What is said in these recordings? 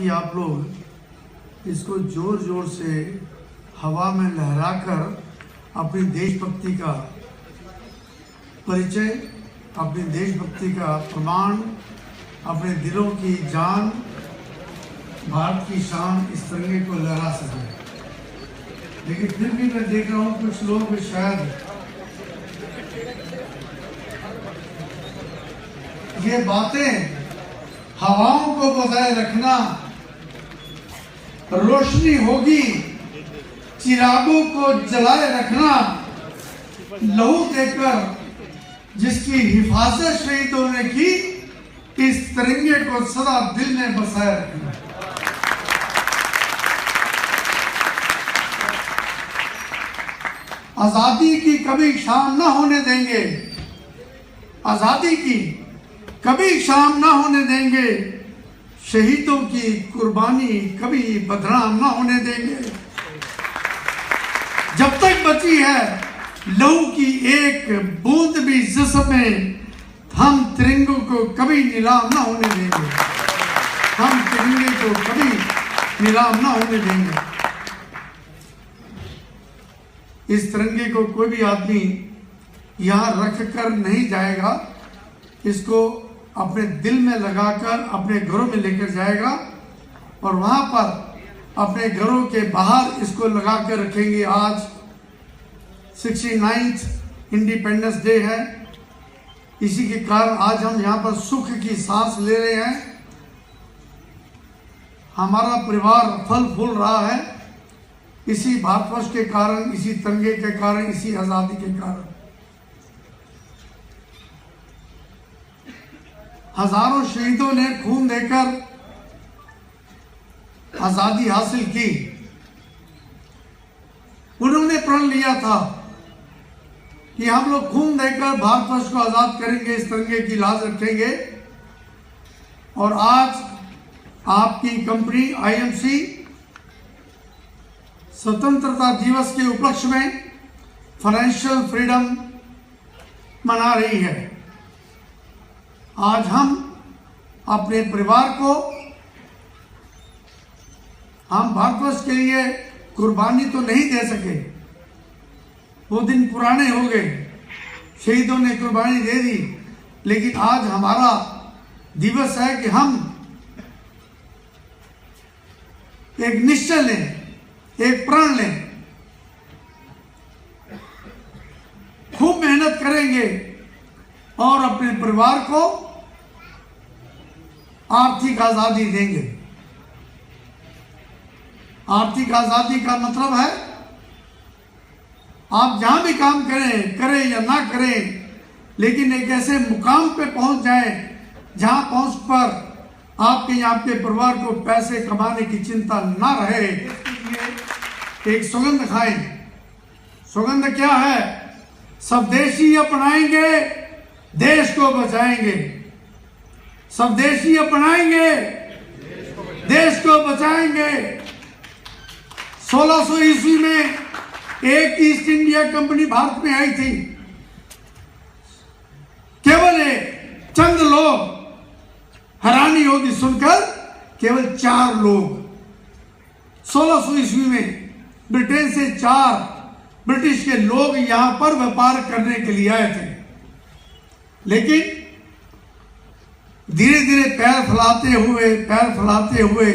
कि आप लोग इसको जोर जोर से हवा में लहराकर अपनी देशभक्ति का परिचय, अपनी देशभक्ति का प्रमाण, अपने दिलों की जान, भारत की शान, इस तिरंगे को लहरा सकें। लेकिन फिर भी मैं देख रहा हूँ कुछ लोग शायद ये बातें हवाओं को बजाय रखना, रोशनी होगी चिरागों को जलाए रखना, लहू देकर जिसकी हिफाजत शहीदों ने की, इस तिरंगे को सदा दिल में बसाए रखना। आजादी की कभी शाम ना होने देंगे, आजादी की कभी शाम ना होने देंगे, शहीदों की कुर्बानी कभी बदनाम ना होने देंगे। जब तक बची है लहू की एक बूंद भी जिस्म में, हम तिरंगे को कभी नीलाम ना होने देंगे, हम तिरंगे को कभी नीलाम ना होने देंगे। इस तिरंगे को कोई भी आदमी यहाँ रख कर नहीं जाएगा, इसको अपने दिल में लगाकर अपने घरों में लेकर जाएगा और वहाँ पर अपने घरों के बाहर इसको लगा कर रखेंगे। आज 69th इंडिपेंडेंस डे है, इसी के कारण आज हम यहाँ पर सुख की सांस ले रहे हैं। हमारा परिवार फल फूल रहा है इसी भारतवर्ष के कारण, इसी तिरंगे के कारण, इसी आजादी के कारण। हजारों शहीदों ने खून देकर आजादी हासिल की। उन्होंने प्रण लिया था कि हम लोग खून देकर भारतवर्ष को आजाद करेंगे, इस तिरंगे की लाज रखेंगे। और आज आपकी कंपनी आईएमसी स्वतंत्रता दिवस के उपलक्ष्य में फाइनेंशियल फ्रीडम मना रही है। आज हम अपने परिवार को, हम भारतवर्ष के लिए कुर्बानी तो नहीं दे सके, वो दिन पुराने हो गए, शहीदों ने कुर्बानी दे दी, लेकिन आज हमारा दिवस है कि हम एक निश्चय लें, एक प्रण लें, खूब मेहनत करेंगे और अपने परिवार को आर्थिक आजादी देंगे। आर्थिक आजादी का मतलब है आप जहां भी काम करें या ना करें, लेकिन एक ऐसे मुकाम पे पहुंच जाएं जहां पहुंच पर आपके या आपके परिवार को पैसे कमाने की चिंता ना रहे। एक सौगंध खाएं। सौगंध क्या है? स्वदेशी अपनाएंगे, देश को बचाएंगे। स्वदेशी अपनाएंगे, देश को बचाएंगे। 1600 ईस्वी में एक ईस्ट इंडिया कंपनी भारत में आई थी। केवल चंद लोग, हैरानी होगी सुनकर, केवल 4 लोग 1600 ईस्वी में ब्रिटेन से 4 ब्रिटिश के लोग यहां पर व्यापार करने के लिए आए थे। लेकिन धीरे धीरे पैर फैलाते हुए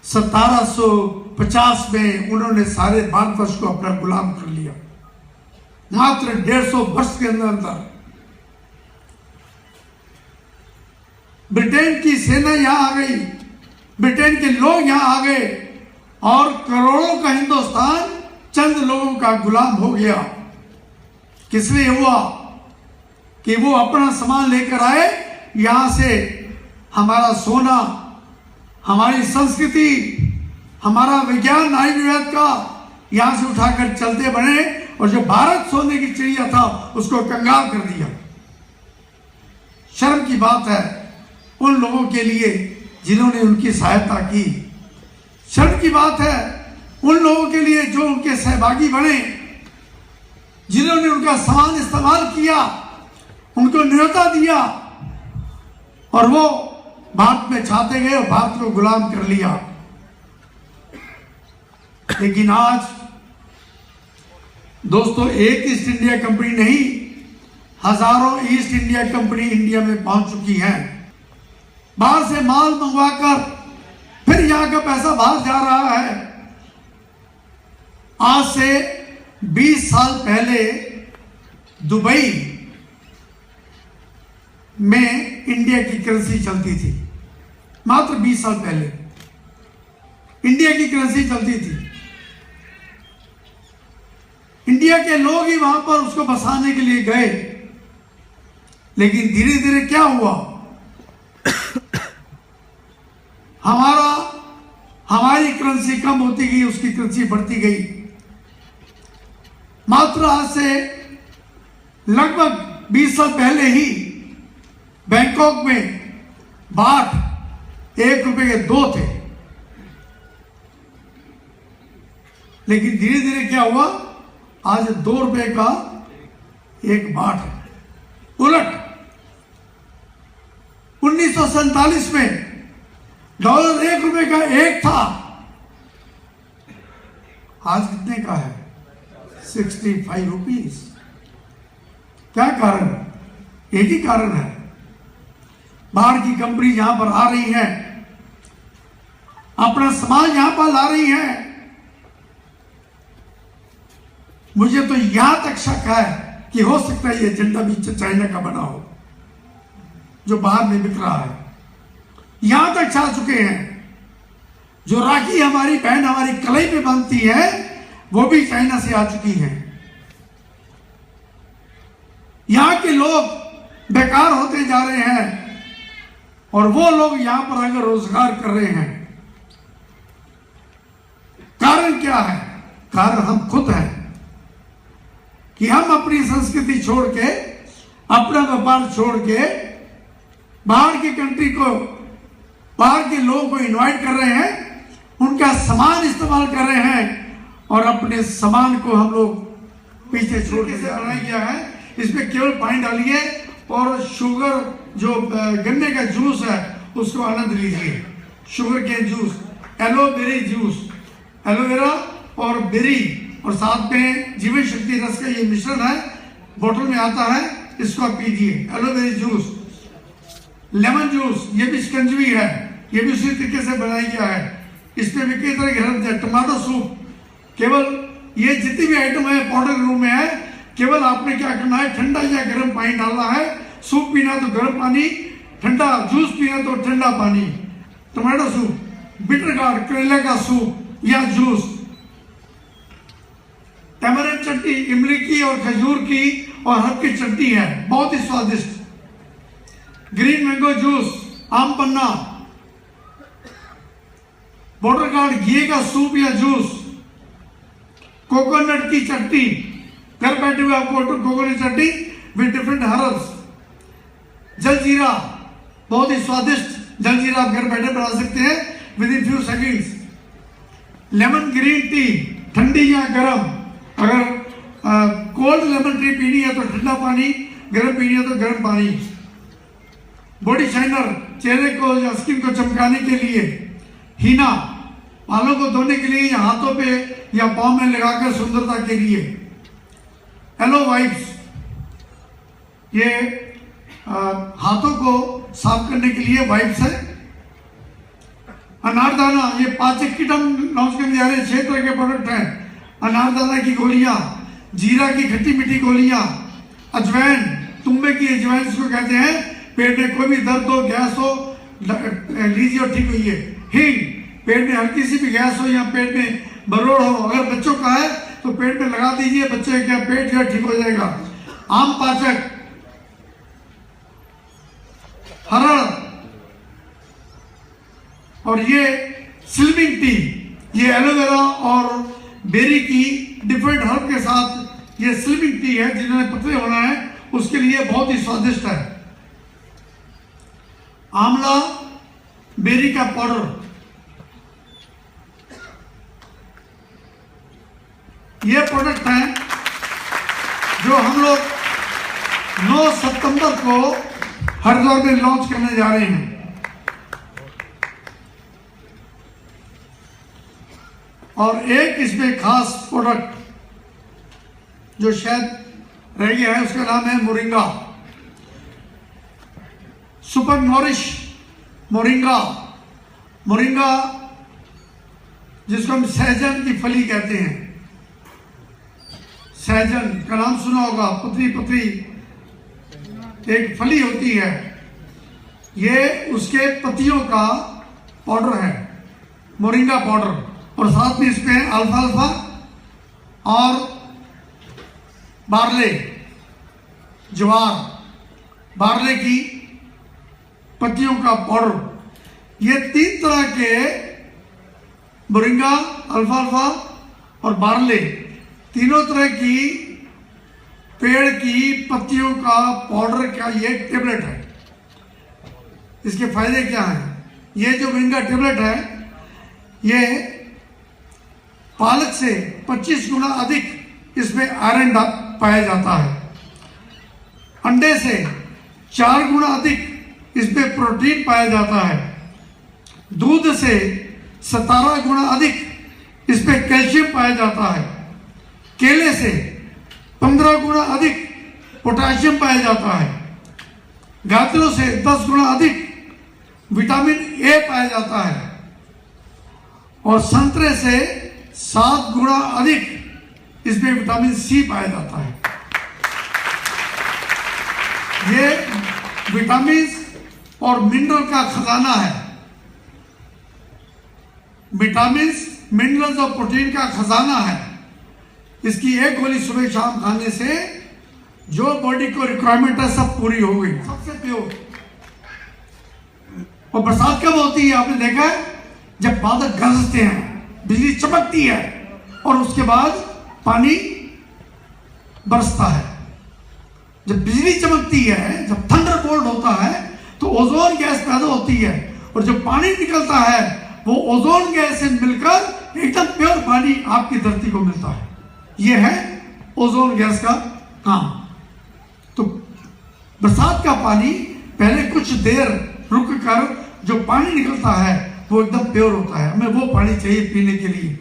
1750 में उन्होंने सारे भारतवर्ष को अपना गुलाम कर लिया। मात्र 150 वर्ष के अंदर ब्रिटेन की सेना यहां आ गई, ब्रिटेन के लोग यहां आ गए और करोड़ों का हिंदुस्तान चंद लोगों का गुलाम हो गया। किस लिए हुआ? कि वो अपना सामान लेकर आए, यहां से हमारा सोना, हमारी संस्कृति, हमारा विज्ञान आयुर्वेद का यहां से उठाकर चलते बने और जो भारत सोने की चिड़िया था उसको कंगाल कर दिया। शर्म की बात है उन लोगों के लिए जिन्होंने उनकी सहायता की। शर्म की बात है उन लोगों के लिए जो उनके सहभागी बने, जिन्होंने उनका सामान इस्तेमाल किया, उनको न्योता दिया और वो भारत में छाते गए और भारत को गुलाम कर लिया। लेकिन आज दोस्तों एक ईस्ट इंडिया कंपनी नहीं, हजारों ईस्ट इंडिया कंपनी इंडिया में पहुंच चुकी हैं। बाहर से माल मंगवाकर फिर यहां का पैसा बाहर जा रहा है। आज से 20 साल पहले दुबई में इंडिया की करेंसी चलती थी। मात्र 20 साल पहले इंडिया की करेंसी चलती थी। इंडिया के लोग ही वहां पर उसको बसाने के लिए गए। लेकिन धीरे धीरे क्या हुआ, हमारी करेंसी कम होती गई, उसकी करेंसी बढ़ती गई। मात्र आज से लगभग 20 साल पहले ही बैंकॉक में बाट ₹1 के 2 थे। लेकिन धीरे धीरे क्या हुआ, आज ₹2 का 1 बाट है। उलट 1947 में डॉलर ₹1 का 1 था, आज कितने का है? 65 रुपीस। क्या कारण? एक ही कारण है, बाहर की कंपनी यहां पर आ रही है, अपना सामान यहां पर ला रही है। मुझे तो यहां तक शक है कि हो सकता है ये एजेंडा भी चाइना का बना हो, जो बाहर में बिक रहा है। यहां तक छा चुके हैं। जो राखी हमारी बहन हमारी कलाई पे बांधती है, वो भी चाइना से आ चुकी है। यहां के लोग बेकार होते जा रहे हैं और वो लोग यहां पर आकर रोजगार कर रहे हैं। कारण क्या है? कारण हम खुद हैं कि हम अपनी संस्कृति छोड़ के, अपना व्यापार छोड़ के बाहर की कंट्री को, बाहर के लोगों को इनवाइट कर रहे हैं, उनका सामान इस्तेमाल कर रहे हैं और अपने सामान को हम लोग पीछे छोड़ के बनाया गया है। इसमें केवल पानी डालिए और शुगर, जो गन्ने का जूस है उसको आनंद लीजिए। Sugar cane juice, aloe vera, juice aloe berry और साथ में जीवन शक्ति रस का ये मिश्रण है, बोतल में आता है, इसको आप पीजिए। एलोवेरा जूस, लेमन जूस, ये भी शिकंजवी है, ये भी उसी तरीके से बनाया गया है। इसमें भी कई तरह के हर्ब है। टमाटो सूप, केवल ये जितनी भी आइटम है पाउडर के रूप में है। केवल आपने क्या करना है, ठंडा या गर्म पानी डालना है। सूप पीना तो गर्म पानी, ठंडा जूस पीना तो ठंडा पानी। टमाटो सूप, बिटर गार्ड, करेले का सूप या जूस, टैमरिंड चटनी, इमली की और खजूर की और हर्ब की चटनी है, बहुत ही स्वादिष्ट। ग्रीन मैंगो जूस, आम पन्ना, बॉर्डर गार्ड, घी का सूप या जूस, कोकोनट की चटनी, घर बैठे हुए आपको coconut chutney with different herbs. Jaljeera, बहुत ही स्वादिष्ट जलजीरा आप घर बैठे बना सकते हैं with in few seconds. Lemon green tea, ठंडी या गर्म, अगर कोल्ड लेमन टी पीनी है तो ठंडा पानी, गर्म पीनी है तो गर्म पानी। बॉडी शाइनर, चेहरे को या स्किन को चमकाने के लिए। हीना, बालों को धोने के लिए या हाथों पे या पाँव में लगाकर सुंदरता के लिए। एलो वाइप्स, ये हाथों को साफ करने के लिए वाइप्स है। अनारदाना, ये पाचक कीटम लॉन्च करने जा रहे हैं, 6 तरह के प्रोडक्ट हैं। अनारदाना की गोलियां, जीरा की खट्टी मीठी गोलियां, अजवाइन, तुम्बे की अजवाइन जिसको कहते हैं, पेट में कोई भी दर्द हो, गैस हो, लीजिए और ठीक हुई है। हींग, पेट में हल्की सी भी गैस हो या पेट में बरोड़ हो, अगर बच्चों का है तो पेट में लगा दीजिए, बच्चे का पेट जो है ठीक हो जाएगा। आम पाचक, हरड़ और ये स्लिमिंग टी, ये एलोवेरा और बेरी की डिफरेंट हर्ब के साथ ये स्लिमिंग टी है। जिन्होंने पतले होना है उसके लिए बहुत ही स्वादिष्ट है। आंवला बेरी का पाउडर, ये प्रोडक्ट है जो हम लोग 9 सितंबर को हरिद्वार में लॉन्च करने जा रहे हैं। और एक इसमें खास प्रोडक्ट जो शायद रह गया है, उसका नाम है moringa, super nourish moringa. Moringa जिसको हम सहजन की फली कहते हैं, सहजन का नाम सुना होगा, पतली पतली एक फली होती है, ये उसके पत्तियों का पाउडर है, मोरिंगा पाउडर। और साथ में इसमें अल्फाल्फा और बार्ले, ज्वार, बार्ले की पत्तियों का पाउडर। ये 3 तरह के मोरिंगा, अल्फाल्फा और बार्ले, तीनों तरह की पेड़ की पत्तियों का पाउडर का ये टेबलेट है। इसके फायदे क्या हैं? ये जो मोरिंगा टेबलेट है, ये पालक से 25 गुना अधिक इसमें आयरन पाया जाता है। अंडे से 4 गुना अधिक इसमें प्रोटीन पाया जाता है। दूध से 17 गुना अधिक इसमें कैल्शियम पाया जाता है। केले से 15 गुना अधिक पोटेशियम पाया जाता है। गाजरों से 10 गुना अधिक विटामिन ए पाया जाता है और संतरे से 7 गुना अधिक इसमें विटामिन सी पाया जाता है। ये विटामिन और मिनरल का खजाना है। विटामिन, मिनरल्स और प्रोटीन का खजाना है। इसकी एक गोली सुबह शाम खाने से जो बॉडी को रिक्वायरमेंट है सब पूरी हो गई। सबसे प्योर। और बरसात कब होती है? आपने देखा है, जब बादल गरजते हैं, बिजली चमकती है और उसके बाद पानी बरसता है। जब बिजली चमकती है, जब थंडर बोल्ट होता है, तो ओजोन गैस पैदा होती है और जब पानी निकलता है वो ओजोन गैस से मिलकर एकदम प्योर पानी आपकी धरती को मिलता है। यह है ओजोन गैस का काम। तो बरसात का पानी पहले कुछ देर रुक कर जो पानी निकलता है वो एकदम प्योर होता है। हमें वो पानी चाहिए पीने के लिए।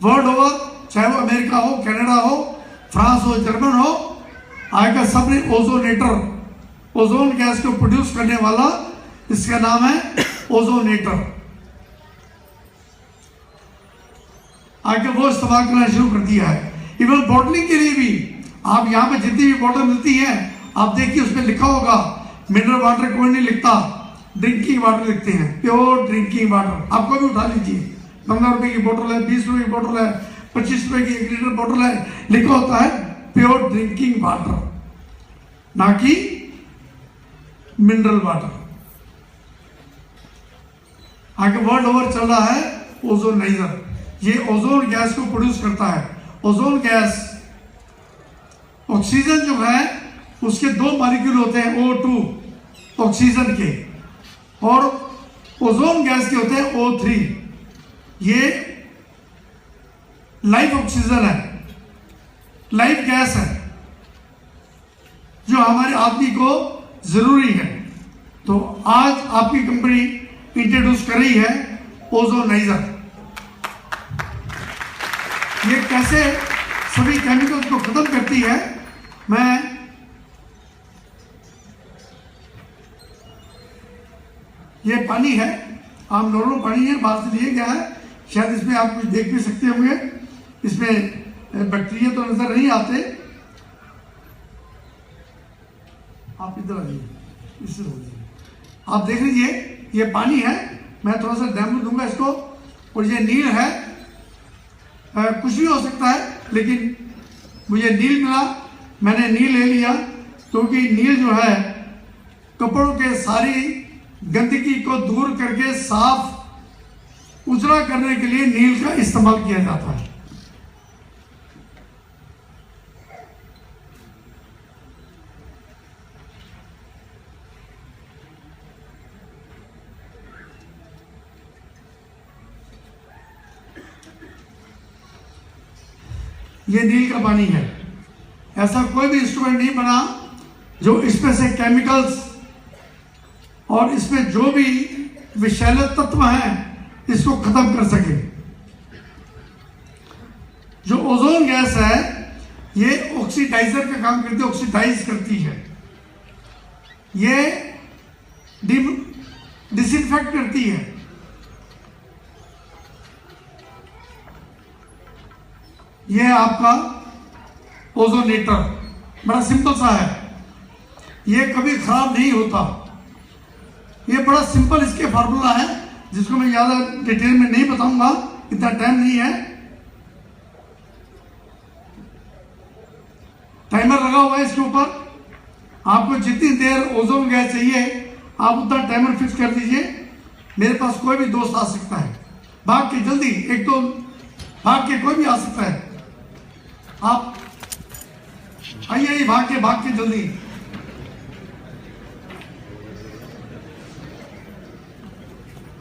वर्ल्ड ओवर, चाहे वो अमेरिका हो, कनाडा हो, फ्रांस हो, जर्मन हो, आजकल सबने ओजोनेटर, ओजोन गैस को प्रोड्यूस करने वाला, इसका नाम है ओजोनेटर, आजकल वो इस्तेमाल करना शुरू कर दिया है। इवन बॉटलिंग के लिए भी आप यहाँ पे जितनी भी बॉटल मिलती है, आप देखिए उसमें लिखा होगा, मिनरल वाटर कोई नहीं लिखता, ड्रिंकिंग वाटर लिखते हैं, प्योर ड्रिंकिंग वाटर। आपको भी उठा लीजिए, 15 रुपए की बोतल है, 20 रुपए की बोतल है, 25 रुपए की 1 लीटर बोतल है, लिखा होता है प्योर ड्रिंकिंग वाटर, ना कि मिनरल वाटर। आगे वर्ल्ड ओवर चल रहा है ओजोनाइजर। ये ओजोन गैस को प्रोड्यूस करता है। ओजोन गैस, ऑक्सीजन जो है उसके 2 मॉलिक्यूल होते हैं, O2 ऑक्सीजन के, और ओजोन गैस के होते हैं O3। ये लाइफ ऑक्सीजन है, लाइफ गैस है जो हमारे आदमी को जरूरी है। तो आज आपकी कंपनी इंट्रोड्यूस कर रही है ओजोनाइजर। ये कैसे सभी केमिकल्स को खत्म करती है, मैं ये पानी है, आम नॉर्मल पानी है, बाहर से लिया गया है। शायद इसमें आप कुछ देख भी सकते होंगे, इसमें बैक्टीरिया तो नजर नहीं आते। आप इधर आ जाइए, इससे हो जाइए, आप देख लीजिए, ये पानी है। मैं थोड़ा सा डेमो दूंगा इसको। और ये नील है, कुछ भी हो सकता है, लेकिन मुझे नील मिला, मैंने नील ले लिया, क्योंकि नील जो है कपड़ों के सारी गंदगी को दूर करके साफ उजला करने के लिए नील का इस्तेमाल किया जाता है। ये नील का पानी है। ऐसा कोई भी इंस्ट्रूमेंट नहीं बना जो इसमें से केमिकल्स और इसमें जो भी विषैले तत्व हैं इसको खत्म कर सके। जो ओजोन गैस है ये ऑक्सीडाइजर का काम करती है, ऑक्सीडाइज करती है, ये डिसइंफेक्ट करती है। ये आपका ओजोनेटर बड़ा सिंपल सा है, ये कभी खराब नहीं होता। ये बड़ा सिंपल इसके फार्मूला है जिसको मैं ज़्यादा डिटेल में नहीं बताऊंगा, इतना टाइम नहीं है। टाइमर लगा हुआ है इसके ऊपर, आपको जितनी देर ओजोन गैस चाहिए आप उतना टाइमर फिक्स कर दीजिए। मेरे पास कोई भी दोस्त आ सकता है, भाग के जल्दी, एक तो भाग के कोई भी आ सकता है, आप आइए भाग के जल्दी।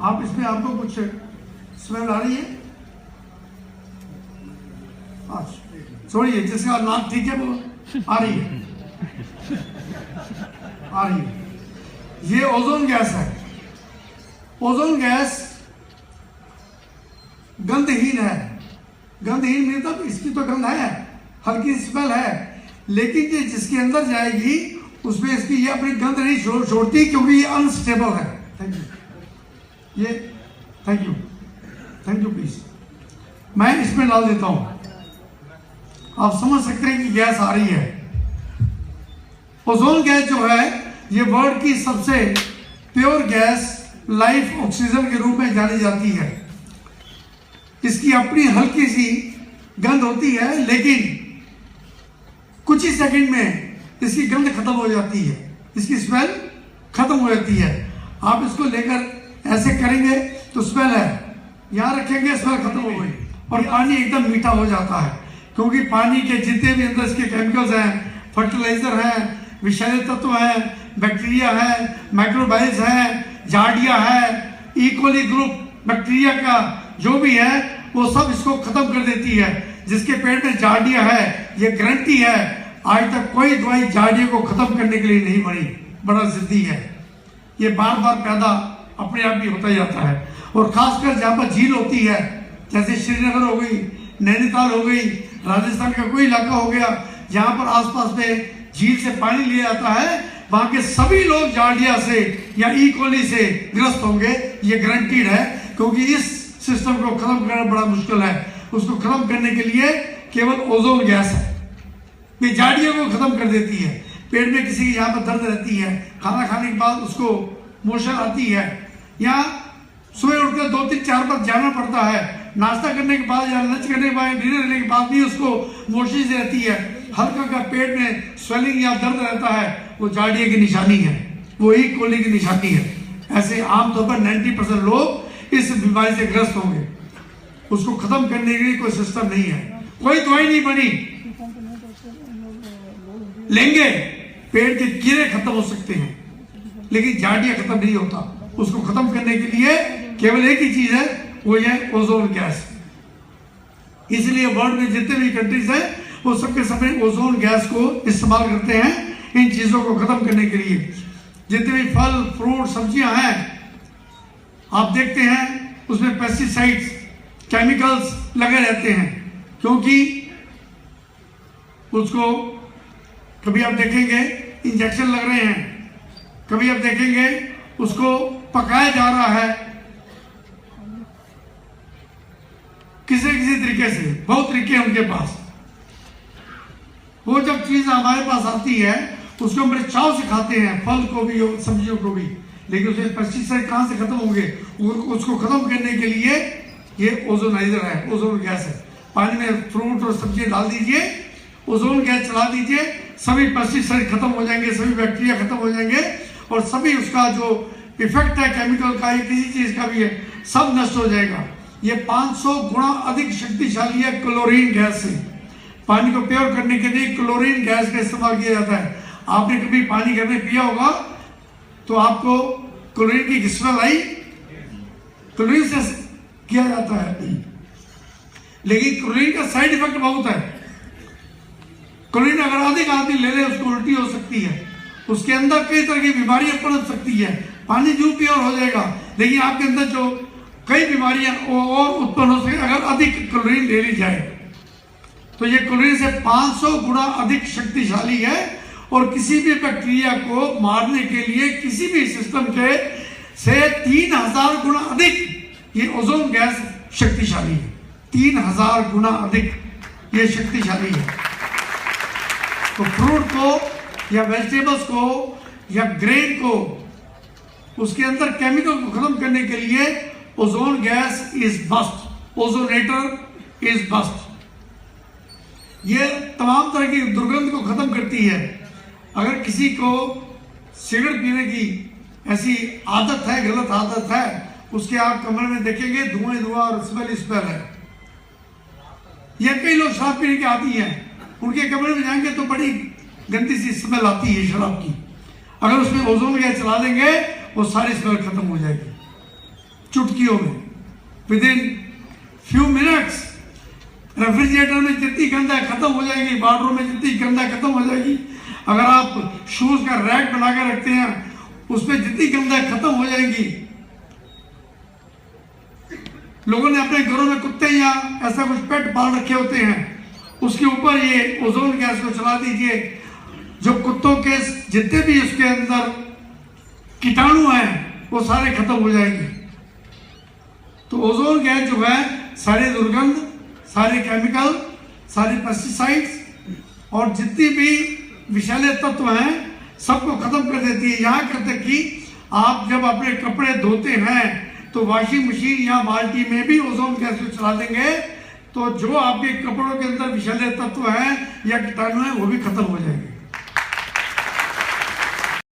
आप इसमें आपको कुछ स्मेल आ रही है? छोड़िए, जिसका नाक ठीक है वो आ रही है, आ रही है। ये ओजोन गैस है। ओजोन गैस गंधहीन है। गंधहीन मतलब इसकी तो गंध है, हल्की स्मेल है, लेकिन ये जिसके अंदर जाएगी उसमें इसकी ये अपनी गंध नहीं छोड़ती क्योंकि ये अनस्टेबल है। थैंक यू, ये थैंक यू प्लीज। मैं इसमें डाल देता हूं, आप समझ सकते हैं कि गैस आ रही है। ओजोन गैस जो है ये वर्ल्ड की सबसे प्योर गैस लाइफ ऑक्सीजन के रूप में जानी जाती है। इसकी अपनी हल्की सी गंध होती है, लेकिन कुछ ही सेकंड में इसकी गंध खत्म हो जाती है, इसकी स्मेल खत्म हो जाती है। आप इसको लेकर ऐसे करेंगे तो स्मेल है, यहां रखेंगे स्मेल खत्म हो गई, और पानी एकदम मीठा हो जाता है, क्योंकि पानी के जितने भी अंदर इसके केमिकल्स हैं, फर्टिलाइजर हैं, विषैले तत्व हैं, बैक्टीरिया है, माइक्रोबाइल्स है, जार्डिया है, इकोली ग्रुप बैक्टीरिया का जो भी है वो सब इसको खत्म कर देती है। जिसके पेट में जार्डिया है, ये गारंटी है आज तक कोई दवाई जार्डिया को खत्म करने के लिए नहीं बनी, बड़ा जिद्दी है। ये बार बार पैदा अपने आप भी होता जाता है, और खासकर जहां पर झील होती है, जैसे श्रीनगर हो गई, नैनीताल हो गई, राजस्थान का कोई इलाका हो गया जहां पर आसपास में झील से पानी लिया जाता है, वहां के सभी लोग जार्डिया से या ई कोली से ग्रस्त होंगे, ये गारंटीड है। क्योंकि इस सिस्टम को खत्म करना बड़ा मुश्किल है। उसको खत्म करने के लिए केवल ओजोन गैस है, ये जार्डिया को खत्म कर देती है। पेट में किसी की यहाँ पर दर्द रहती है, खाना खाने के बाद उसको मोशन आती है, या सुबह उठकर 2-3-4 बार जाना पड़ता है, नाश्ता करने के बाद या लंच करने के बाद, डिनर करने के बाद भी उसको मोशन रहती है, हल्का का पेट में स्वेलिंग या दर्द रहता है, वो जार्डिया की निशानी है, वो ई कोली की निशानी है। ऐसे आमतौर पर 90% लोग इस बीमारी से ग्रस्त होंगे। उसको खत्म करने के लिए कोई सिस्टम नहीं है, कोई दवाई नहीं बनी। लेंगे पेट के कीड़े खत्म हो सकते हैं, लेकिन जार्डिया खत्म नहीं होता। उसको खत्म करने के लिए केवल एक ही चीज है, वो है ओजोन गैस। इसलिए वर्ल्ड में जितने भी कंट्रीज हैं वो सबके समय ओजोन गैस को इस्तेमाल करते हैं इन चीजों को खत्म करने के लिए। जितने भी फल फ्रूट सब्जियां हैं आप देखते हैं उसमें पेस्टिसाइड्स केमिकल्स लगे रहते हैं, क्योंकि उसको कभी आप देखेंगे इंजेक्शन लग रहे हैं, कभी आप देखेंगे उसको पकाया जा रहा है किसी तरीके से, बहुत तरीके हैं उनके पास। वो जब चीज हमारे पास आती है उसको बड़े चाव से खाते हैं, फल को भी और सब्जियों को भी, लेकिन उसमें पेस्टिसाइड कहां से खत्म होंगे? उसको खत्म करने के लिए ये ओजोनाइजर है, ओजोन गैस है। पानी में फ्रूट और सब्जियां डाल दीजिए, ओजोन गैस चला दीजिए, सभी पेस्टिसाइड खत्म हो जाएंगे, सभी बैक्टीरिया खत्म हो जाएंगे, और सभी उसका जो इफेक्ट है केमिकल का या किसी चीज का भी है सब नष्ट हो जाएगा। ये 500 गुना अधिक शक्तिशाली है क्लोरीन गैस से। पानी को प्योर करने के लिए क्लोरीन गैस का इस्तेमाल किया जाता है। आपने कभी पानी घर में पिया होगा तो आपको क्लोरीन की स्मेल आई, क्लोरीन से किया जाता है, लेकिन क्लोरीन का साइड इफेक्ट बहुत है। क्लोरीन अगर अधिक आदमी ले ले उसको उल्टी हो सकती है, उसके अंदर कई तरह की बीमारियां पनप सकती है। पानी जो प्योर हो जाएगा, लेकिन आपके अंदर जो कई बीमारियां और उत्पन्न हो सकती अगर अधिक क्लोरीन ले ली जाए। तो ये क्लोरीन से 500 गुना अधिक शक्तिशाली है और किसी भी बैक्टीरिया को मारने के लिए किसी भी सिस्टम के से 3000 गुना अधिक ये ओजोन गैस शक्तिशाली है। 3000 गुना अधिक ये शक्तिशाली है। तो फ्रूट को या वेजिटेबल्स को या ग्रेन को उसके अंदर केमिकल को खत्म करने के लिए ozone gas is must, ओजोनेटर is must. ये तमाम तरह की दुर्गंध को खत्म करती है। अगर किसी को सिगरेट पीने की ऐसी आदत है, गलत आदत है, उसके आप कमरे में देखेंगे धुआं और स्मेल है। या कई लोग शराब पीने के आदी हैं, उनके कमरे में जाएंगे तो बड़ी गंदी सी स्मेल आती है शराब की। अगर उसमें ओजोन गैस चला देंगे वो सारी स्मेल खत्म हो जाएगी चुटकियों में, with in few minutes. Refrigerator में जितनी गंदा खत्म हो जाएगी, बाथरूम में जितनी गंदा खत्म हो जाएगी। अगर आप शूज का रैक बना कर रखते हैं उसमें जितनी गंदा खत्म हो जाएगी। लोगों ने अपने घरों में कुत्ते या ऐसा कुछ पेट पाल रखे होते हैं, उसके ऊपर ये ओजोन गैस को चला दीजिए, जो कुत्तों के जितने भी उसके अंदर कीटाणु हैं वो सारे खत्म हो जाएंगे। तो ओजोन गैस जो है सारे दुर्गंध, सारे केमिकल, सारे पेस्टिसाइड्स और जितनी भी विषैले तत्व हैं सबको खत्म कर देती है। यहाँ तक कि आप जब अपने कपड़े धोते हैं तो वॉशिंग मशीन या बाल्टी में भी ओजोन गैस को चला देंगे तो जो आपके कपड़ों के अंदर विषैले तत्व हैं या कीटाणु हैं वो भी खत्म हो जाएंगे।